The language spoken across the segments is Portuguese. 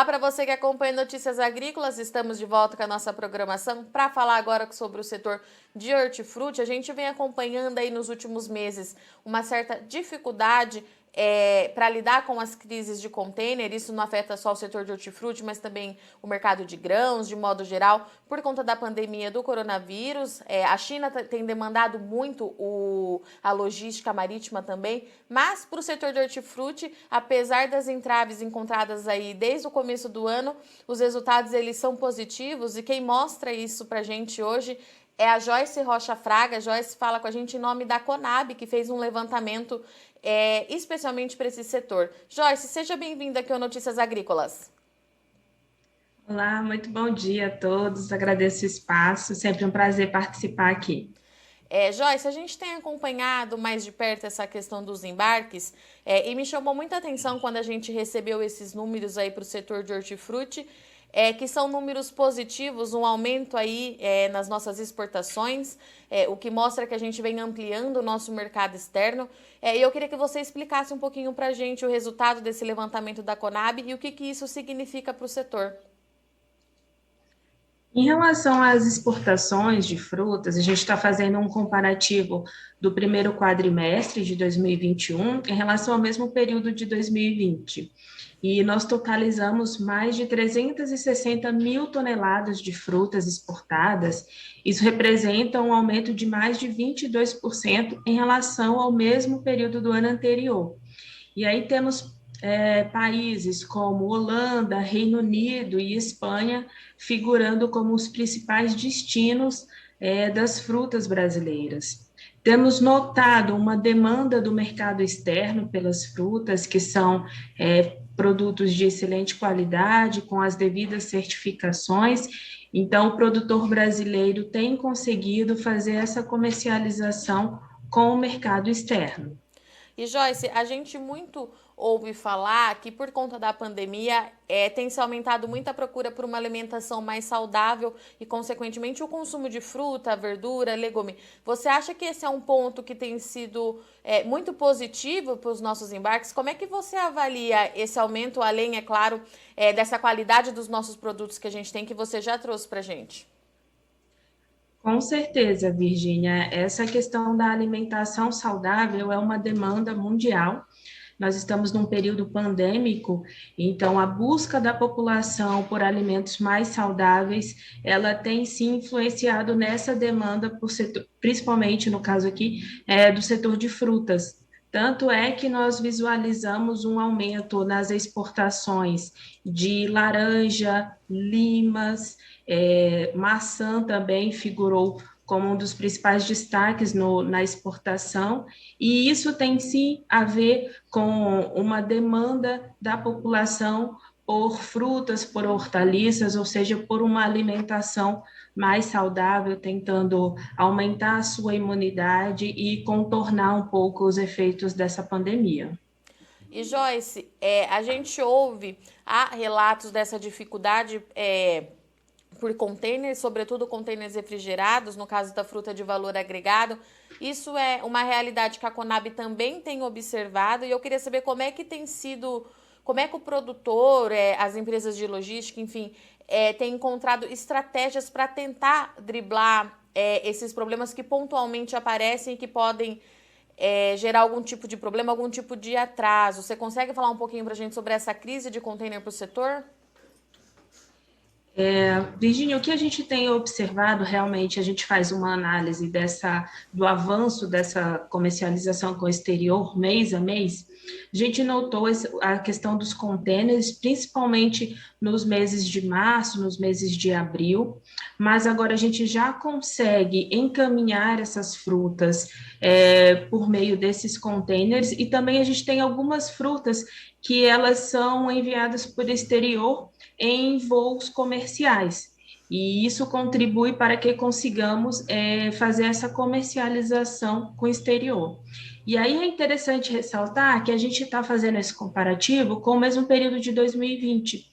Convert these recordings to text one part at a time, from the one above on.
Olá para você que acompanha Notícias Agrícolas, estamos de volta com a nossa programação para falar agora sobre o setor de hortifruti. A gente vem acompanhando aí nos últimos meses uma certa dificuldade para lidar com as crises de container. Isso não afeta só o setor de hortifruti, mas também o mercado de grãos, de modo geral, por conta da pandemia do coronavírus. A China tem demandado muito a logística marítima também, mas para o setor de hortifruti, apesar das entraves encontradas aí desde o começo do ano, os resultados eles são positivos e quem mostra isso para a gente hoje é a Joyce Rocha Fraga. A Joyce fala com a gente em nome da Conab, que fez um levantamento especialmente para esse setor. Joyce, seja bem-vinda aqui ao Notícias Agrícolas. Olá, muito bom dia a todos. Agradeço o espaço, sempre um prazer participar aqui. Joyce, a gente tem acompanhado mais de perto essa questão dos embarques e me chamou muita atenção quando a gente recebeu esses números aí para o setor de hortifruti, que são números positivos, um aumento aí nas nossas exportações, o que mostra que a gente vem ampliando o nosso mercado externo. E eu queria que você explicasse um pouquinho para a gente o resultado desse levantamento da Conab e o que isso significa para o setor. Em relação às exportações de frutas, a gente está fazendo um comparativo do primeiro quadrimestre de 2021 em relação ao mesmo período de 2020. E nós totalizamos mais de 360 mil toneladas de frutas exportadas. Isso representa um aumento de mais de 22% em relação ao mesmo período do ano anterior. E aí temos países como Holanda, Reino Unido e Espanha figurando como os principais destinos das frutas brasileiras. Temos notado uma demanda do mercado externo pelas frutas, que são produtos de excelente qualidade, com as devidas certificações. Então, o produtor brasileiro tem conseguido fazer essa comercialização com o mercado externo. E Joyce, a gente muito ouve falar que por conta da pandemia tem se aumentado muito a procura por uma alimentação mais saudável e, consequentemente, o consumo de fruta, verdura, legume. Você acha que esse é um ponto que tem sido muito positivo para os nossos embarques? Como é que você avalia esse aumento, além, é claro, dessa qualidade dos nossos produtos que a gente tem, que você já trouxe para a gente? Com certeza, Virgínia. Essa questão da alimentação saudável é uma demanda mundial. Nós estamos num período pandêmico, então a busca da população por alimentos mais saudáveis, ela tem sim influenciado nessa demanda por setor, principalmente no caso aqui, do setor de frutas. Tanto é que nós visualizamos um aumento nas exportações de laranja, limas, maçã também figurou como um dos principais destaques na exportação, e isso tem sim a ver com uma demanda da população por frutas, por hortaliças, ou seja, por uma alimentação mais saudável, tentando aumentar a sua imunidade e contornar um pouco os efeitos dessa pandemia. E Joyce, a gente ouve há relatos dessa dificuldade por containers, sobretudo containers refrigerados, no caso da fruta de valor agregado. Isso é uma realidade que a Conab também tem observado e eu queria saber como é que tem sido, como é que o produtor, as empresas de logística, enfim, tem encontrado estratégias para tentar driblar esses problemas que pontualmente aparecem e que podem gerar algum tipo de problema, algum tipo de atraso. Você consegue falar um pouquinho para a gente sobre essa crise de container para o setor? Virginia, o que a gente tem observado realmente, a gente faz uma análise do avanço dessa comercialização com o exterior mês a mês. A gente notou a questão dos contêineres, principalmente nos meses de março, nos meses de abril, mas agora a gente já consegue encaminhar essas frutas por meio desses contêineres, e também a gente tem algumas frutas que elas são enviadas por exterior em voos comerciais. E isso contribui para que consigamos fazer essa comercialização com o exterior. E aí é interessante ressaltar que a gente está fazendo esse comparativo com o mesmo período de 2020.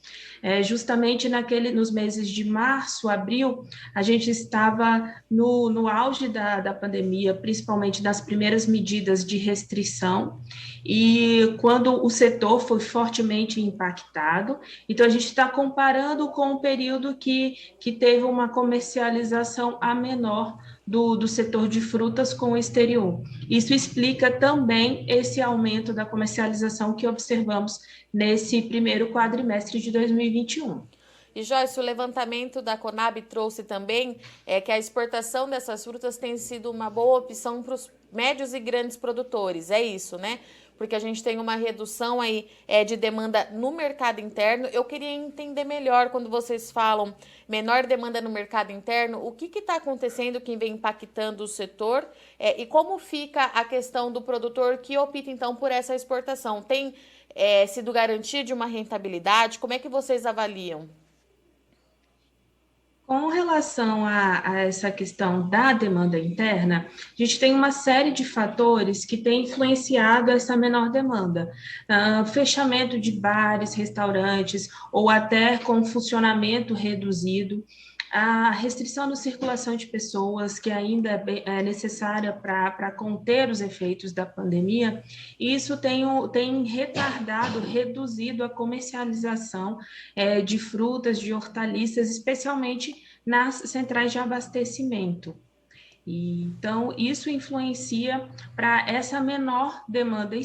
Justamente nos meses de março, abril, a gente estava no auge da pandemia, principalmente das primeiras medidas de restrição, e quando o setor foi fortemente impactado. Então, a gente está comparando com um período que teve uma comercialização a menor do setor de frutas com o exterior. Isso explica também esse aumento da comercialização que observamos nesse primeiro quadrimestre de 2021. E Joyce, o levantamento da Conab trouxe também que a exportação dessas frutas tem sido uma boa opção para os médios e grandes produtores, é isso, né? Porque a gente tem uma redução aí de demanda no mercado interno. Eu queria entender melhor quando vocês falam menor demanda no mercado interno, o que está acontecendo que vem impactando o setor e como fica a questão do produtor que opta então por essa exportação? Tem sido garantia de uma rentabilidade? Como é que vocês avaliam? Com relação a essa questão da demanda interna, a gente tem uma série de fatores que têm influenciado essa menor demanda. Fechamento de bares, restaurantes, ou até com funcionamento reduzido, a restrição da circulação de pessoas, que ainda é necessária para conter os efeitos da pandemia, e isso tem retardado, reduzido a comercialização de frutas, de hortaliças, especialmente nas centrais de abastecimento. Então, isso influencia para essa menor demanda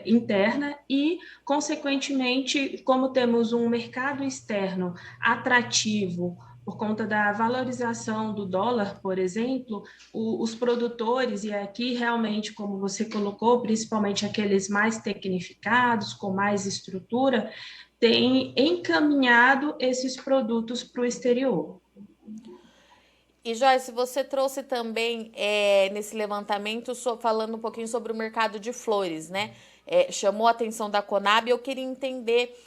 interna e, consequentemente, como temos um mercado externo atrativo por conta da valorização do dólar, por exemplo, os produtores, e aqui realmente, como você colocou, principalmente aqueles mais tecnificados, com mais estrutura, têm encaminhado esses produtos para o exterior. E Joyce, você trouxe também nesse levantamento, falando um pouquinho sobre o mercado de flores, né? Chamou a atenção da Conab. Eu queria entender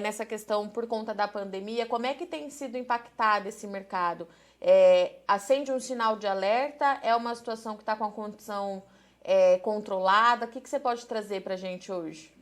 nessa questão, por conta da pandemia, como é que tem sido impactado esse mercado? Acende um sinal de alerta? É uma situação que está com a condição controlada? O que você pode trazer para a gente hoje?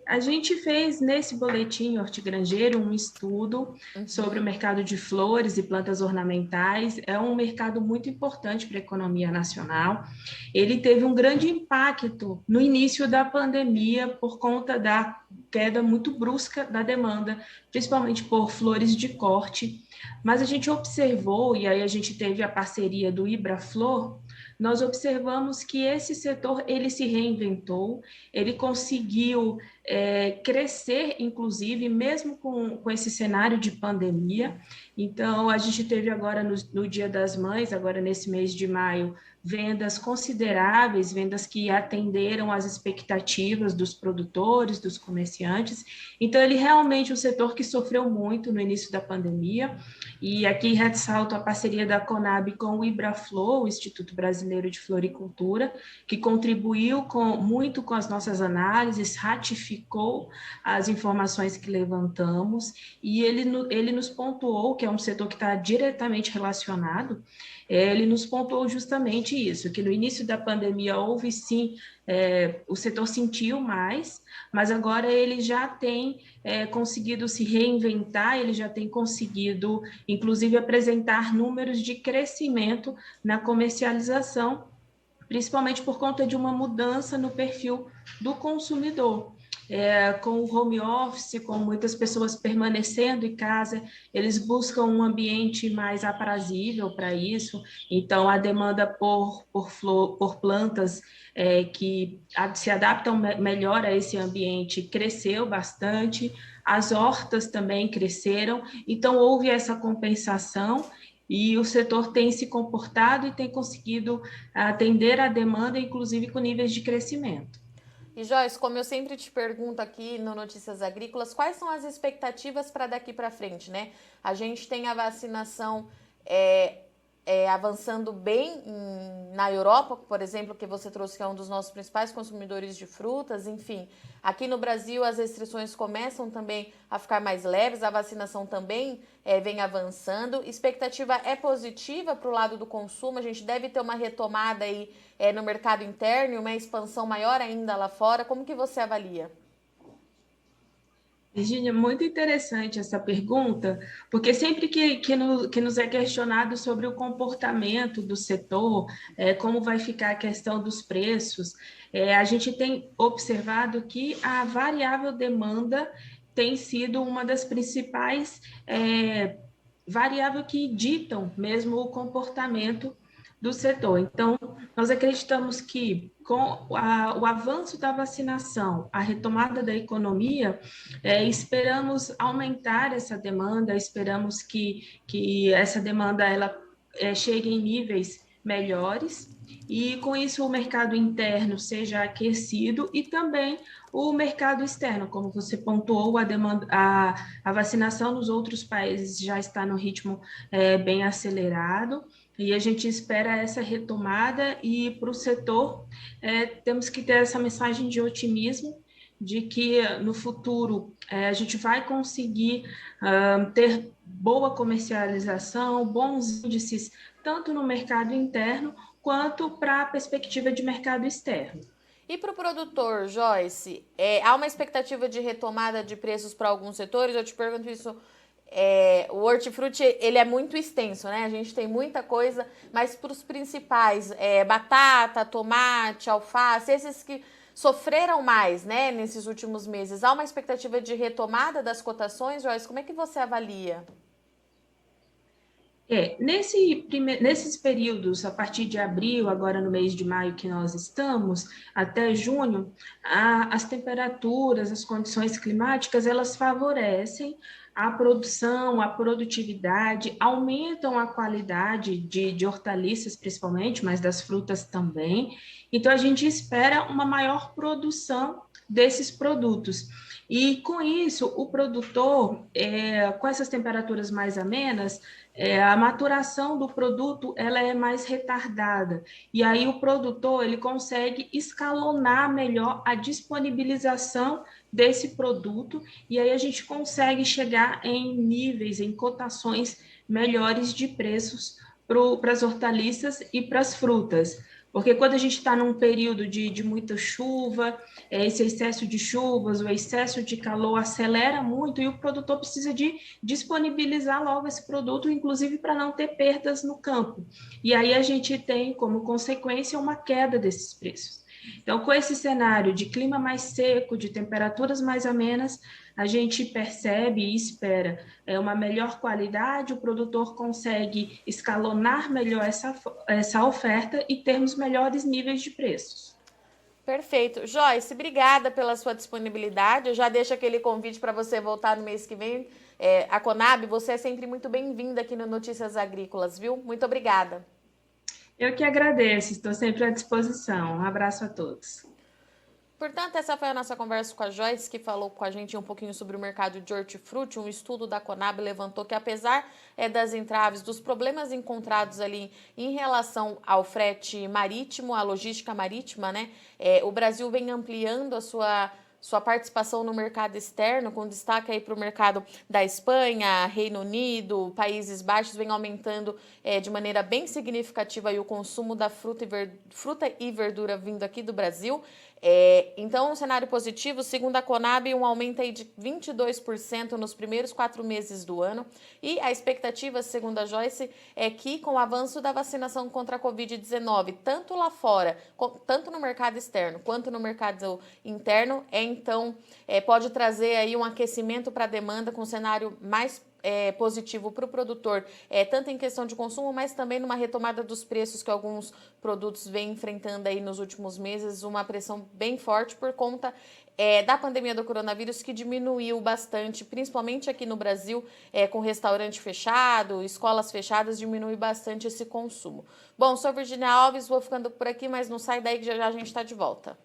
A gente fez nesse boletim hortigranjeiro um estudo sobre o mercado de flores e plantas ornamentais. É um mercado muito importante para a economia nacional. Ele teve um grande impacto no início da pandemia por conta da queda muito brusca da demanda, principalmente por flores de corte. Mas a gente observou, e aí a gente teve a parceria do Ibraflor, nós observamos que esse setor ele se reinventou, ele conseguiu crescer, inclusive, mesmo com esse cenário de pandemia. Então, a gente teve agora no Dia das Mães, agora nesse mês de maio, vendas consideráveis, vendas que atenderam às expectativas dos produtores, dos comerciantes. Então, ele realmente é um setor que sofreu muito no início da pandemia. E aqui ressalto a parceria da Conab com o Ibraflor, o Instituto Brasileiro de Floricultura, que contribuiu muito com as nossas análises, ratificou as informações que levantamos, e ele nos pontuou, que é um setor que está diretamente relacionado, ele nos pontuou justamente isso, que no início da pandemia houve sim, o setor sentiu mais, mas agora ele já tem conseguido se reinventar, ele já tem conseguido, inclusive, apresentar números de crescimento na comercialização, principalmente por conta de uma mudança no perfil do consumidor. Com o home office, com muitas pessoas permanecendo em casa, eles buscam um ambiente mais aprazível para isso. Então, a demanda por plantas que se adaptam melhor a esse ambiente cresceu bastante. As hortas também cresceram. Então, houve essa compensação e o setor tem se comportado e tem conseguido atender a demanda, inclusive com níveis de crescimento. E Joyce, como eu sempre te pergunto aqui no Notícias Agrícolas, quais são as expectativas para daqui para frente, né? A gente tem a vacinação avançando bem na Europa, por exemplo, que você trouxe que é um dos nossos principais consumidores de frutas, enfim. Aqui no Brasil as restrições começam também a ficar mais leves, a vacinação também vem avançando. Expectativa é positiva para o lado do consumo, a gente deve ter uma retomada aí no mercado interno e uma expansão maior ainda lá fora. Como que você avalia? Virgínia, muito interessante essa pergunta, porque sempre que nos é questionado sobre o comportamento do setor, como vai ficar a questão dos preços, a gente tem observado que a variável demanda tem sido uma das principais variáveis que ditam mesmo o comportamento do setor. Então, nós acreditamos que com o avanço da vacinação, a retomada da economia, esperamos aumentar essa demanda, esperamos que essa demanda ela chegue em níveis melhores e com isso o mercado interno seja aquecido e também o mercado externo, como você pontuou, a vacinação nos outros países já está no ritmo bem acelerado. E a gente espera essa retomada e para o setor temos que ter essa mensagem de otimismo de que no futuro a gente vai conseguir ter boa comercialização, bons índices, tanto no mercado interno quanto para a perspectiva de mercado externo. E para o produtor, Joyce, há uma expectativa de retomada de preços para alguns setores? Eu te pergunto isso. O hortifruti ele é muito extenso, né? A gente tem muita coisa, mas para os principais, batata, tomate, alface, esses que sofreram mais, né, nesses últimos meses, há uma expectativa de retomada das cotações, Joyce? Como é que você avalia? Nesses períodos, a partir de abril, agora no mês de maio que nós estamos, até junho, as temperaturas, as condições climáticas, elas favorecem a produção, a produtividade, aumentam a qualidade de hortaliças, principalmente, mas das frutas também. Então, a gente espera uma maior produção desses produtos. E com isso, o produtor, com essas temperaturas mais amenas, a maturação do produto ela é mais retardada e aí o produtor ele consegue escalonar melhor a disponibilização desse produto e aí a gente consegue chegar em níveis, em cotações melhores de preços para as hortaliças e para as frutas. Porque quando a gente está num período de muita chuva, esse excesso de chuvas, o excesso de calor acelera muito e o produtor precisa de disponibilizar logo esse produto, inclusive para não ter perdas no campo. E aí a gente tem como consequência uma queda desses preços. Então, com esse cenário de clima mais seco, de temperaturas mais amenas, a gente percebe e espera uma melhor qualidade, o produtor consegue escalonar melhor essa oferta e termos melhores níveis de preços. Perfeito. Joyce, obrigada pela sua disponibilidade. Eu já deixo aquele convite para você voltar no mês que vem. A Conab, você é sempre muito bem-vinda aqui no Notícias Agrícolas, viu? Muito obrigada. Eu que agradeço, estou sempre à disposição. Um abraço a todos. Portanto, essa foi a nossa conversa com a Joyce, que falou com a gente um pouquinho sobre o mercado de hortifruti. Um estudo da Conab levantou que, apesar das entraves, dos problemas encontrados ali em relação ao frete marítimo, à logística marítima, né? O Brasil vem ampliando a sua participação no mercado externo, com destaque aí para o mercado da Espanha, Reino Unido, Países Baixos, vem aumentando de maneira bem significativa aí o consumo da fruta e verdura vindo aqui do Brasil. Então, um cenário positivo, segundo a Conab, um aumento aí de 22% nos primeiros 4 meses do ano. E a expectativa, segundo a Joyce, é que com o avanço da vacinação contra a Covid-19, tanto lá fora, tanto no mercado externo quanto no mercado interno, então pode trazer aí um aquecimento para a demanda com um cenário mais positivo para o produtor, tanto em questão de consumo, mas também numa retomada dos preços que alguns produtos vêm enfrentando aí nos últimos meses, uma pressão bem forte por conta da pandemia do coronavírus, que diminuiu bastante, principalmente aqui no Brasil, com restaurante fechado, escolas fechadas, diminui bastante esse consumo. Bom, sou Virginia Alves, vou ficando por aqui, mas não sai daí que já a gente está de volta.